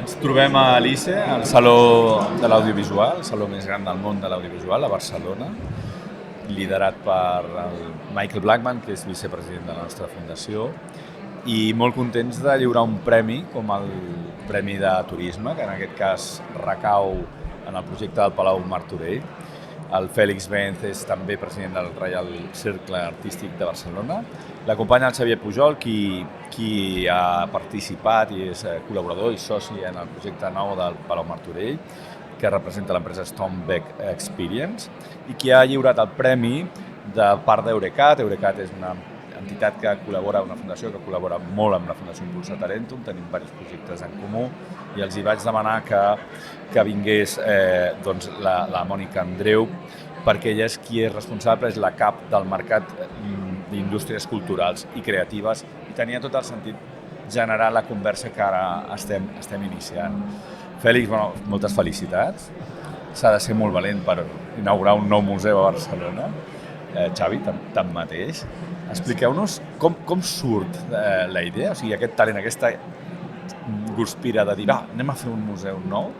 Ens trobem a l'ICE, al Saló de l'Audiovisual, el saló més gran del món de l'audiovisual, a Barcelona, liderat per el Michael Blackman, que és vicepresident de la nostra fundació, i molt contents de lliurar un premi, com el Premi de Turisme, que en aquest cas recau en el projecte del Palau Martorell. El Fèlix Benz és també president del Reial Cercle Artístic de Barcelona. L'acompanya el Xavier Pujol, qui ha participat i és col·laborador i soci en el projecte nou del Palau Martorell, que representa l'empresa Stonebeck Experience, i qui ha lliurat el premi de part d'Eurecat. Eurecat és una entitat que col·labora, una fundació que col·labora molt amb la Fundació Impulsa Talentum, tenim diversos projectes en comú, i els hi vaig demanar que vingués la Mònica Andreu, perquè ella és qui és responsable, és la cap del mercat d'indústries culturals i creatives, i tenia tot el sentit generar la conversa que ara estem iniciant. Fèlix, moltes felicitats. S'ha de ser molt valent per inaugurar un nou museu a Barcelona. Xavi, tanmateix. Expliqueu-nos com surt la idea, o sigui, aquest talent, aquesta guspira de dir, anem a fer un museu nou,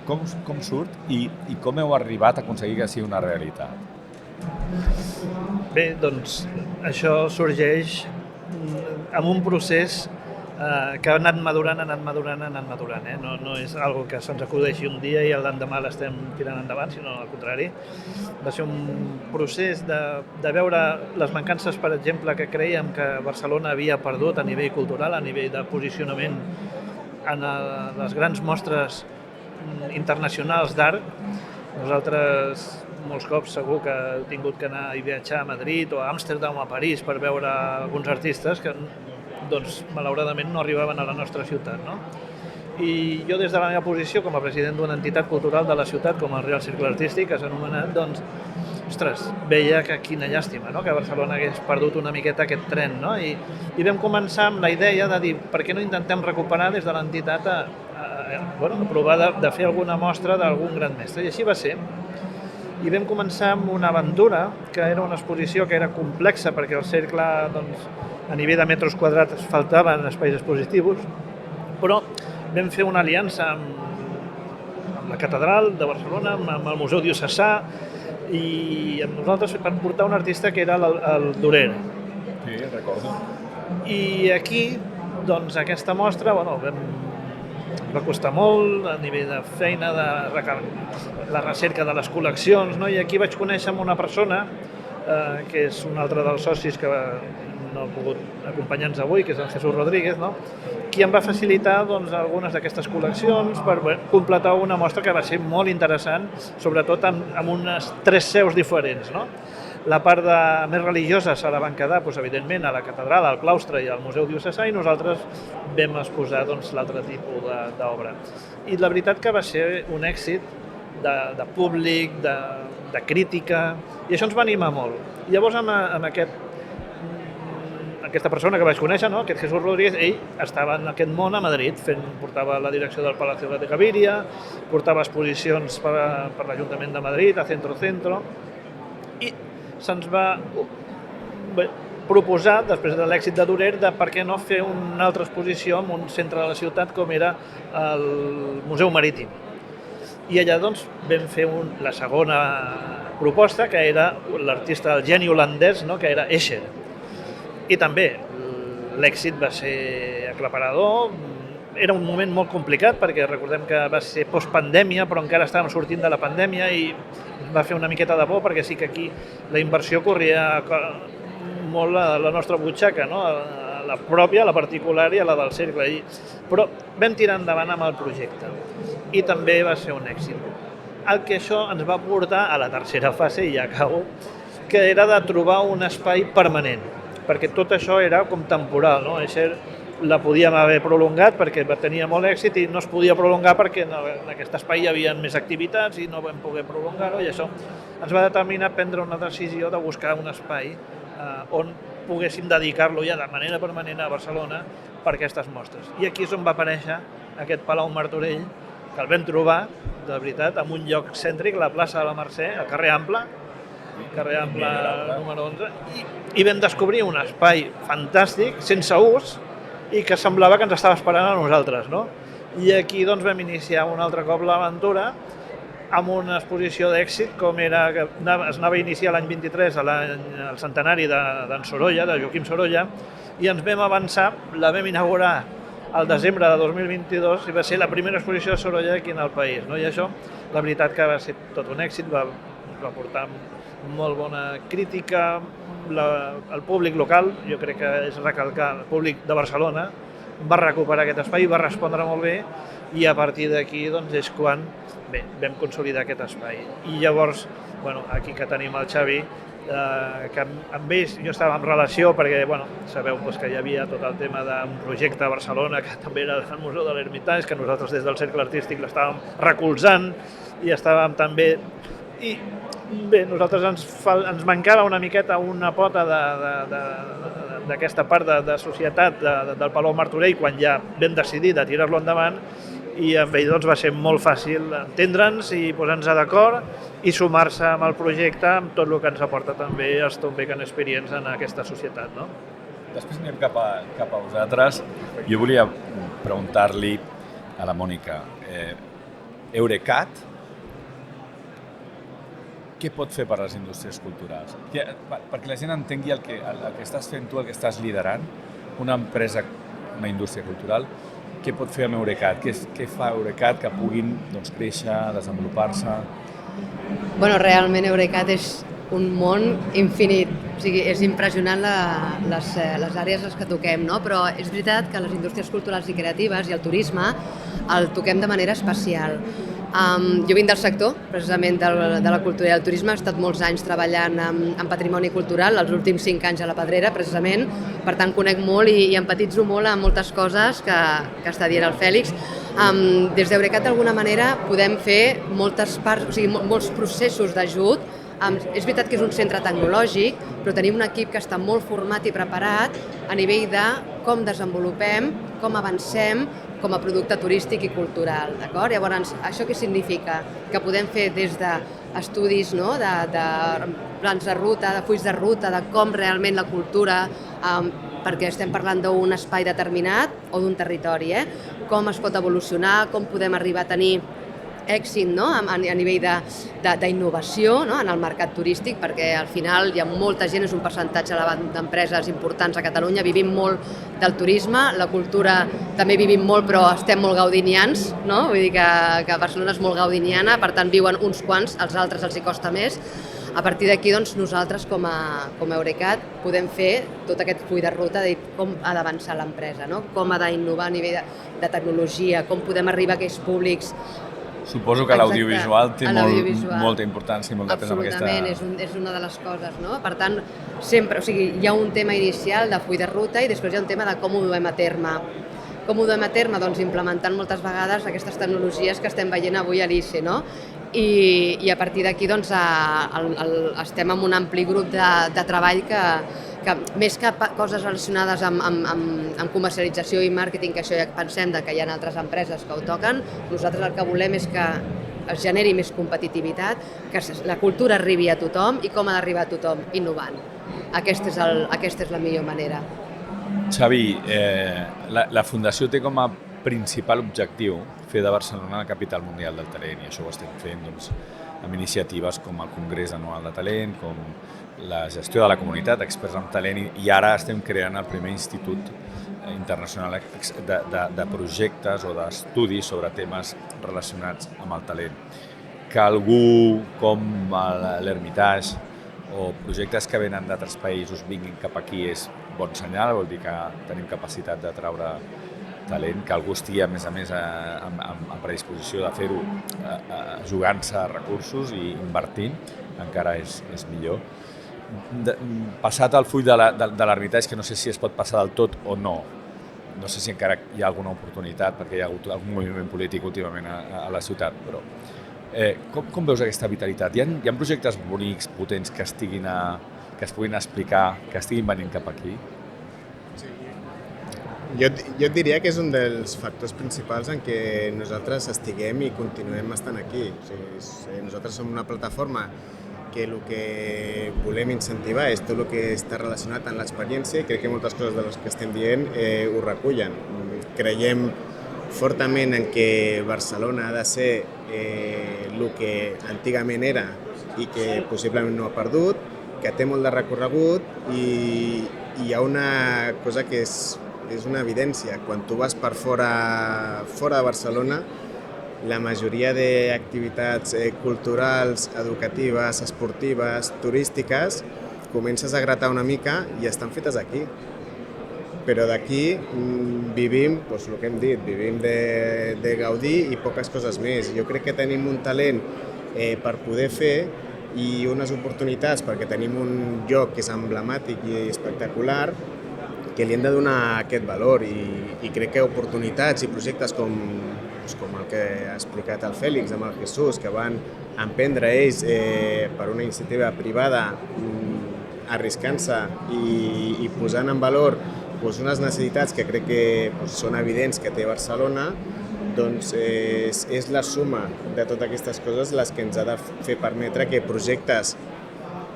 com surt i com heu arribat a aconseguir que sigui una realitat? Bé, doncs això sorgeix amb un procés que ha anat madurant. No és algo que se'ns acudeixi un dia i l'endemà l'estem tirant endavant, sinó al contrari. Va ser un procés de veure les mancances, per exemple, que creiem que Barcelona havia perdut a nivell cultural, a nivell de posicionament en les grans mostres internacionals d'art. Nosaltres molts cops segur que heu tingut que anar i viatjar a Madrid o a Amsterdam o a París per veure alguns artistes que doncs, malauradament no arribaven a la nostra ciutat, no? I jo des de la meva posició com a president d'una entitat cultural de la ciutat, com el Reial Cercle Artístic, que s'ha anomenat, doncs, ostres, veia que quina llàstima, no? Que Barcelona hagués perdut una miqueta aquest tren, no? I vam començar amb la idea de dir, per què no intentem recuperar des de l'entitat a provar de fer alguna mostra d'algun gran mestre, i així va ser. I vam començar amb una aventura, que era una exposició que era complexa, perquè el cercle, doncs, a nivell de metres quadrats faltaven espais expositius, però vam fer una aliança amb la Catedral de Barcelona, amb el Museu Diocesà i amb nosaltres per portar un artista que era el Durer. Sí, recordo. I aquí, doncs, aquesta mostra, va costar molt a nivell de feina, de la recerca de les col·leccions, no? I aquí vaig conèixer una persona que és un altre dels socis que no ha pogut acompanyar-nos avui, que és el Jesús Rodríguez, no? Qui em va facilitar algunes d'aquestes col·leccions per completar una mostra que va ser molt interessant, sobretot amb unes 3 seus diferents, no? La part més religiosa se la van quedar, evidentment, a la catedral, al claustre i al Museu Diocesà, i nosaltres vam exposar l'altre tipus d'obra. I la veritat que va ser un èxit de públic, de crítica, i això ens va animar molt. Llavors, amb aquesta persona que vaig conèixer, no? Aquest Jesús Rodríguez, ell estava en aquest món a Madrid, portava la direcció del Palacio de Gaviria, portava exposicions per l'Ajuntament de Madrid, a Centro, i se'ns va proposar, després de l'èxit de Durer, de per què no fer una altra exposició en un centre de la ciutat com era el Museu Marítim. I allà doncs vam fer la segona proposta, que era l'artista, el geni holandès, no? Que era Escher. I també l'èxit va ser aclaparador. Era un moment molt complicat perquè recordem que va ser postpandèmia, però encara estàvem sortint de la pandèmia i va fer una miqueta de por perquè sí que aquí la inversió corria molt a la nostra butxaca, no? A la pròpia, a la particular i a la del cercle. Però vam tirar endavant amb el projecte i també va ser un èxit. El que això ens va portar a la tercera fase, i ja acabo, que era de trobar un espai permanent, perquè tot això era com temporal, no? La podíem haver prolongat perquè tenia molt èxit i no es podia prolongar perquè en aquest espai hi havia més activitats i no vam poder prolongar-ho, i això ens va determinar prendre una decisió de buscar un espai on poguéssim dedicar-lo ja de manera permanent a Barcelona per aquestes mostres. I aquí és on va aparèixer aquest Palau Martorell, que el vam trobar, de veritat, en un lloc cèntric, la plaça de la Mercè, al carrer Ample número 11, i vam descobrir un espai fantàstic, sense ús, i que semblava que ens estava esperant a nosaltres, no? I aquí doncs, vam iniciar un altre cop l'aventura amb una exposició d'èxit com era que es anava a iniciar l'any 23 al centenari d'en Sorolla, de Joaquim Sorolla, i ens vam avançar, la vam inaugurar al desembre de 2022 i va ser la primera exposició de Sorolla aquí en el país. No? I això, la veritat que va ser tot un èxit, va portar molt bona crítica, el públic local, jo crec que és recalcar, el públic de Barcelona, va recuperar aquest espai, va respondre molt bé i a partir d'aquí doncs, és quan vam consolidar aquest espai. I llavors, aquí que tenim el Xavi, que amb ells jo estava en relació perquè sabeu que hi havia tot el tema d'un projecte a Barcelona que també era el Museu de l'Ermitage, que nosaltres des del Cercle Artístic l'estàvem recolzant i estàvem també... I bé, nosaltres ens mancava una miqueta una pota d'aquesta part de societat del Palau Martorell quan ja vam decidir de tirar-lo endavant i amb ell va ser molt fàcil entendre'ns i posar-nos d'acord i sumar-se amb el projecte amb tot el que ens aporta també els Tom Beacon Experience en aquesta societat. No? Després anem cap a vosaltres. Jo volia preguntar-li a la Mònica, Eurecat, què pot fer per a les indústries culturals? Perquè la gent entengui el que estàs fent tu, el que estàs liderant, una empresa, una indústria cultural, què pot fer amb Eurecat? Què fa Eurecat que puguin créixer, desenvolupar-se? Realment Eurecat és un món infinit. O sigui, és impressionant les àrees les que toquem, no? Però és veritat que les indústries culturals i creatives i el turisme el toquem de manera especial. Jo vinc del sector, precisament de la cultura i el turisme, he estat molts anys treballant en patrimoni cultural, els últims 5 anys a la Pedrera, precisament, per tant conec molt i empatitzo molt amb moltes coses que està dient el Fèlix. Des d'Eurecat, d'alguna manera, podem fer moltes parts, o sigui, molts processos d'ajut. És veritat que és un centre tecnològic, però tenim un equip que està molt format i preparat a nivell de com desenvolupem, com avancem com a producte turístic i cultural. Llavors, això què significa? Que podem fer des d'estudis, de plans de ruta, de fulls de ruta, de com realment la cultura, perquè estem parlant d'un espai determinat o d'un territori, com es pot evolucionar, com podem arribar a tenir èxit a nivell d'innovació en el mercat turístic, perquè al final hi ha molta gent, és un percentatge elevat d'empreses importants a Catalunya, vivim molt del turisme, la cultura també vivim molt, però estem molt gaudinians, no? Vull dir que Barcelona és molt gaudiniana, per tant viuen uns quants, als altres els hi costa més. A partir d'aquí, nosaltres com a Eurecat podem fer tot aquest full de ruta de com ha d'avançar l'empresa, com ha d'innovar a nivell de tecnologia, com podem arribar a aquells públics. Suposo que l'audiovisual té molta importància i molt de pes amb aquesta... Absolutament, és una de les coses, no? Per tant, sempre, o sigui, hi ha un tema inicial de full de ruta i després hi ha un tema de com ho duem a terme. Com ho duem a terme? Doncs implementant moltes vegades aquestes tecnologies que estem veient avui a l'ICE, no? I a partir d'aquí estem en un ampli grup de treball que més que coses relacionades amb comercialització i màrqueting, que això ja pensem que hi ha altres empreses que ho toquen, nosaltres el que volem és que es generi més competitivitat, que la cultura arribi a tothom i com ha d'arribar a tothom, innovant. Aquesta és la millor manera. Xavi, la Fundació té com a principal objectiu fer de Barcelona la capital mundial del talent, i això ho estem fent amb iniciatives com el Congrés Anual de Talent, com la gestió de la comunitat, experts en talent, i ara estem creant el primer institut internacional de projectes o d'estudis sobre temes relacionats amb el talent. Que algú com l'Ermitage o projectes que venen d'altres països vinguin cap aquí és bon senyal, vol dir que tenim capacitat de traure talent, que algú estigui a més en predisposició de fer-ho jugant-se recursos i invertint, encara és millor. Passat el full de l'Ermitage, que no sé si es pot passar del tot o no sé si encara hi ha alguna oportunitat, perquè hi ha hagut algun moviment polític últimament a la ciutat, però com veus aquesta vitalitat? Hi ha projectes bonics, potents, que es puguin explicar, que estiguin venint cap aquí? Jo et diria que és un dels factors principals en què nosaltres estiguem i continuem estant aquí. O sigui, nosaltres som una plataforma que el que volem incentivar és tot el que està relacionat amb l'experiència i crec que moltes coses de les que estem dient ho recullen. Creiem fortament en què Barcelona ha de ser el que antigament era i que possiblement no ha perdut, que té molt de recorregut i hi ha una cosa que és una evidència. Quan tu vas per fora de Barcelona, la majoria d'activitats culturals, educatives, esportives, turístiques, comences a gratar una mica i estan fetes aquí. Però d'aquí vivim, doncs el que hem dit, vivim de gaudir i poques coses més. Jo crec que tenim un talent per poder fer i unes oportunitats perquè tenim un lloc que és emblemàtic i espectacular que li hem de donar aquest valor i crec que oportunitats i projectes com el que ha explicat el Fèlix amb el Jesús, que van emprendre ells per una iniciativa privada arriscant-se i posant en valor unes necessitats que crec que són evidents que té Barcelona, doncs és la suma de totes aquestes coses les que ens ha de fer permetre que projectes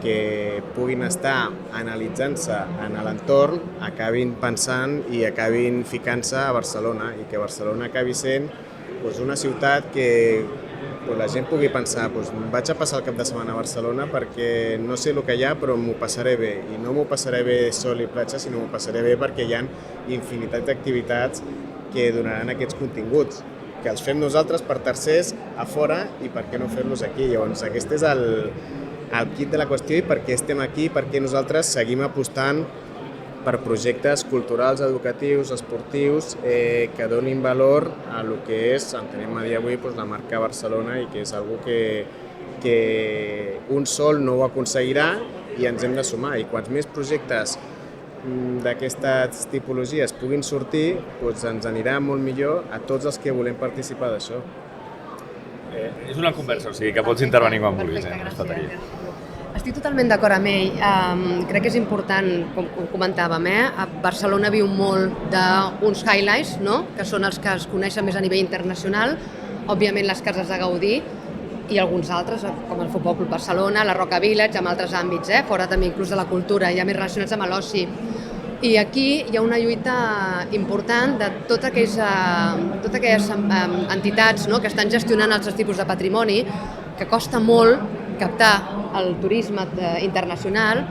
que puguin estar analitzant-se en l'entorn acabin pensant i acabin ficant-se a Barcelona i que Barcelona acabi sent una ciutat que la gent pugui pensar vaig a passar el cap de setmana a Barcelona perquè no sé el que hi ha però m'ho passaré bé i no m'ho passaré bé sol i platja sinó m'ho passaré bé perquè hi ha infinitat d'activitats que donaran aquests continguts que els fem nosaltres per tercers a fora i per què no fer-los aquí. Llavors aquest és el quid de la qüestió i per què estem aquí, per què nosaltres seguim apostant per projectes culturals, educatius, esportius que donin valor a el que és, entenem a dia d'avui, la marca Barcelona i que és una que un sol no ho aconseguirà i ens hem de sumar. I quants més projectes d'aquestes tipologies puguin sortir, ens anirà molt millor a tots els que volem participar d'això. És una conversa, o sigui que pots intervenir quan vulguis. Gràcies. Estic totalment d'acord amb ell. Crec que és important, com comentàvem, Barcelona viu molt d'uns highlights, no? Que són els que es coneixen més a nivell internacional, òbviament les cases de Gaudí i alguns altres, com el Futbol Club Barcelona, la Roca Village, amb altres àmbits, fora també inclús de la cultura, ja més relacionats amb l'oci. I aquí hi ha una lluita important de totes aquelles entitats que estan gestionant altres tipus de patrimoni, que costa molt captar el turisme internacional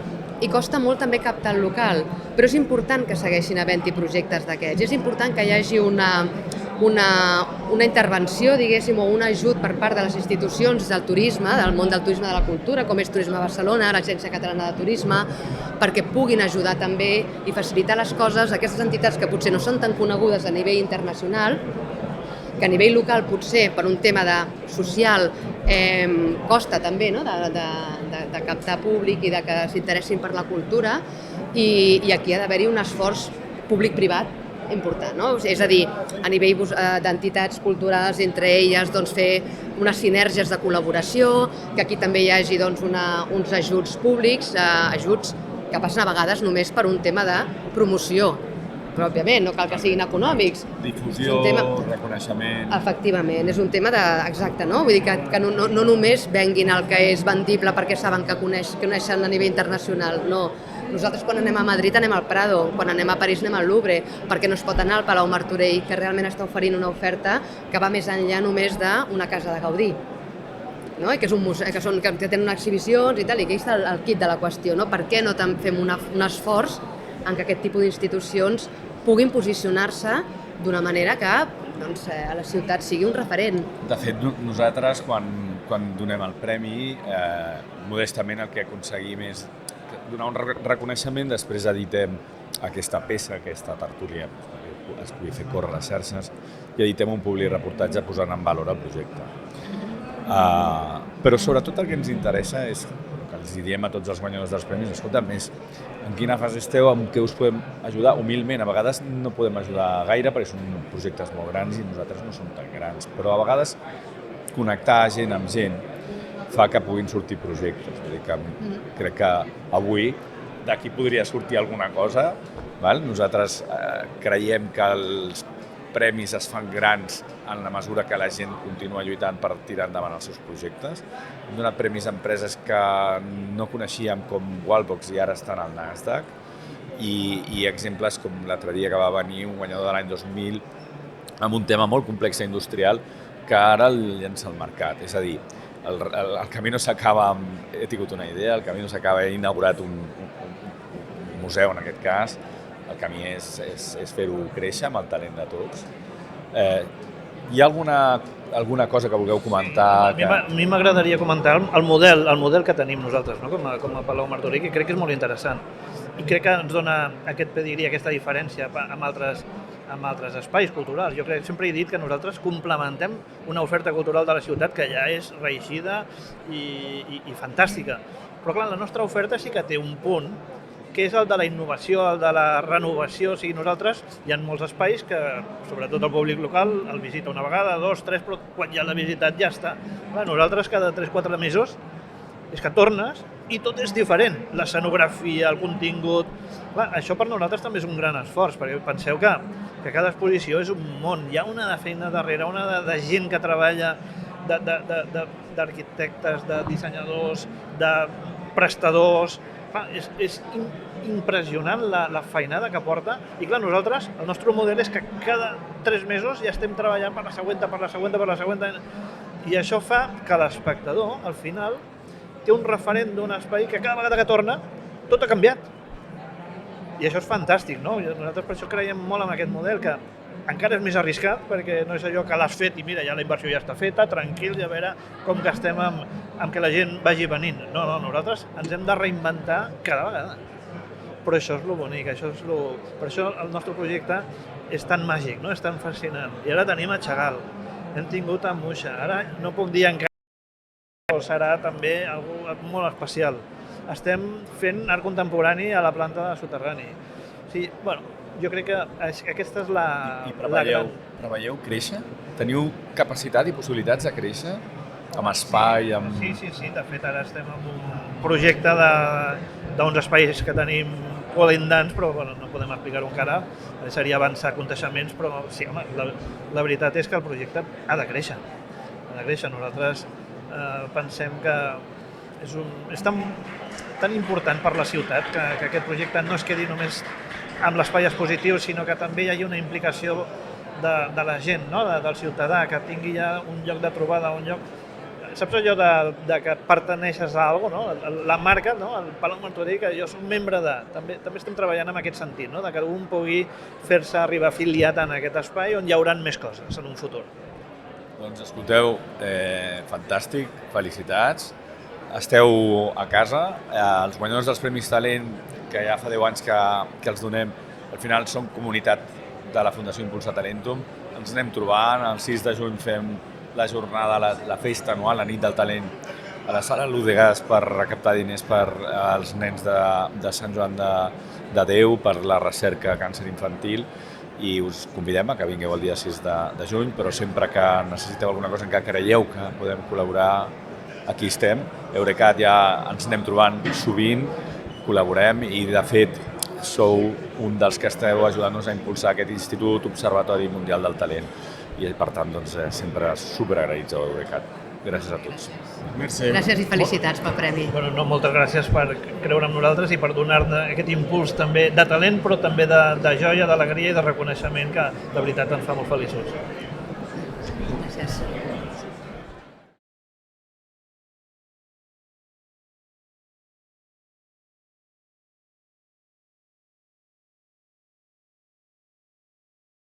i costa molt també captar el local, però és important que segueixin havent-hi projectes d'aquests, és important que hi hagi una intervenció, diguéssim, o un ajut per part de les institucions del turisme, del món del turisme de la cultura, com és Turisme Barcelona, l'Agència Catalana de Turisme, perquè puguin ajudar també i facilitar les coses a aquestes entitats que potser no són tan conegudes a nivell internacional, que a nivell local potser per un tema social costa també de captar públic i de que s'interessin per la cultura i aquí ha d'haver-hi un esforç públic-privat important, no? És a dir, a nivell d'entitats culturals, entre elles fer unes sinergies de col·laboració, que aquí també hi hagi uns ajuts públics, ajuts que passen a vegades només per un tema de promoció, però òbviament no cal que siguin econòmics. Difusió, reconeixement... Efectivament, és un tema exacte, no? Vull dir que no només venguin el que és vendible perquè saben que coneixen a nivell internacional, no. Nosaltres quan anem a Madrid anem al Prado, quan anem a París anem al Louvre, perquè no es pot anar al Palau Martorell, que realment està oferint una oferta que va més enllà només d'una casa de Gaudí. No? I que és un museu, que tenen exhibicions i tal, i aquí està el quid de la qüestió, no? Per què no fem un esforç en que aquest tipus d'institucions puguin posicionar-se d'una manera que a la ciutat sigui un referent. De fet, nosaltres, quan donem el premi, modestament el que aconseguim és donar un reconeixement, després editem aquesta peça, aquesta tertúlia, es pugui fer córrer les xarxes, i editem un publireportatge posant en valor el projecte. Però sobretot el que ens interessa és que els diem a tots els guanyadors dels premis, escolta, més en quina fase esteu, en què us podem ajudar? Humilment, a vegades no podem ajudar gaire perquè són projectes molt grans i nosaltres no som tan grans, però a vegades connectar gent amb gent fa que puguin sortir projectes. Vull dir que crec que avui d'aquí podria sortir alguna cosa. Nosaltres creiem que els premis es fan grans en la mesura que la gent continua lluitant per tirar endavant els seus projectes. Hem donat premis a empreses que no coneixíem com Wallbox i ara estan al Nasdaq i exemples com l'altre dia que va venir un guanyador de l'any 2000 amb un tema molt complex i industrial que ara el llença al mercat. És a dir, el camí no s'acaba amb... He tingut una idea, el camí no s'acaba, he inaugurat un museu en aquest cas, el camí és fer-ho créixer amb el talent de tots. Hi ha alguna cosa que vulgueu comentar? A mi m'agradaria comentar el model que tenim nosaltres, no? com a Palau Martorell, que crec que és molt interessant. I crec que ens dona aquest pedigrí, aquesta diferència amb altres espais culturals. Jo sempre he dit que nosaltres complementem una oferta cultural de la ciutat que ja és reeixida i fantàstica. Però clar, la nostra oferta sí que té un punt que és el de la innovació, el de la renovació. O sigui, nosaltres hi ha molts espais que, sobretot el públic local, el visita una vegada, 2, 3, però quan ja l'ha visitat ja està. Clar, nosaltres cada 3-4 mesos és que tornes i tot és diferent. L'escenografia, el contingut... Clar, això per nosaltres també és un gran esforç, perquè penseu que cada exposició és un món. Hi ha una de feina darrere, una de gent que treballa, d'arquitectes, de dissenyadors, de prestadors... És impressionant la feinada que porta i clar, nosaltres, el nostre model és que cada 3 mesos ja estem treballant per la següent i això fa que l'espectador al final té un referent d'un espai que cada vegada que torna tot ha canviat i això és fantàstic, no? Nosaltres per això creiem molt en aquest model que encara és més arriscat perquè no és allò que l'has fet i mira, ja la inversió ja està feta, tranquil, i a veure com gastem amb que la gent vagi venint. No, nosaltres ens hem de reinventar cada vegada. Però això és lo bonic, per això el nostre projecte és tan màgic, no? És tan fascinant. I ara tenim a Chagall, hem tingut a Muixa, ara no puc dir encara, però serà també algo molt especial. Estem fent art contemporani a la planta de soterrani. Sí, bueno, jo crec que aquesta és la gran... Preveieu créixer? Teniu capacitat i possibilitats de créixer? Amb espai, amb... Sí, de fet ara estem en un projecte d'uns espais que tenim col·lindants, però bueno, no podem explicar-ho encara, seria avançar coneixements, però sí, home, la veritat és que el projecte ha de créixer. Nosaltres pensem que és tan important per la ciutat que aquest projecte no es quedi només amb l'espai expositiu, sinó que també hi hagi una implicació de la gent, no? Del ciutadà, que tingui ja un lloc de trobada, un lloc... Saps allò de que perteneixes a alguna cosa, no? La marca, no? El Palau Martorell, que jo soc membre de... També estem treballant en aquest sentit, no? De que algú pugui fer-se arribar afiliat en aquest espai on hi haurà més coses en un futur. Doncs escolteu, fantàstic, felicitats. Esteu a casa, els guanyadors dels Premis Talent, que ja fa 10 anys que els donem, al final som comunitat de la Fundació Impulsa Talentum, ens anem trobant, el 6 de juny fem la jornada, la festa anual, la nit del talent, a la sala Ludegas per recaptar diners per als nens de Sant Joan de Déu, per la recerca càncer infantil, i us convidem a que vingueu el dia 6 de juny, però sempre que necessiteu alguna cosa en què creieu que podem col·laborar, aquí estem. Eurecat ja ens anem trobant sovint, col·laborem i de fet sou un dels que esteu ajudant-nos a impulsar aquest Institut Observatori Mundial del Talent i per tant doncs, sempre superagraïts a Eurecat. Gràcies a tots. Merci. Gràcies i felicitats pel premi. Bueno, moltes gràcies per creure en nosaltres i per donar-nos aquest impuls també de talent, però també de joia, d'alegria i de reconeixement que de veritat ens fa molt feliços. Gràcies.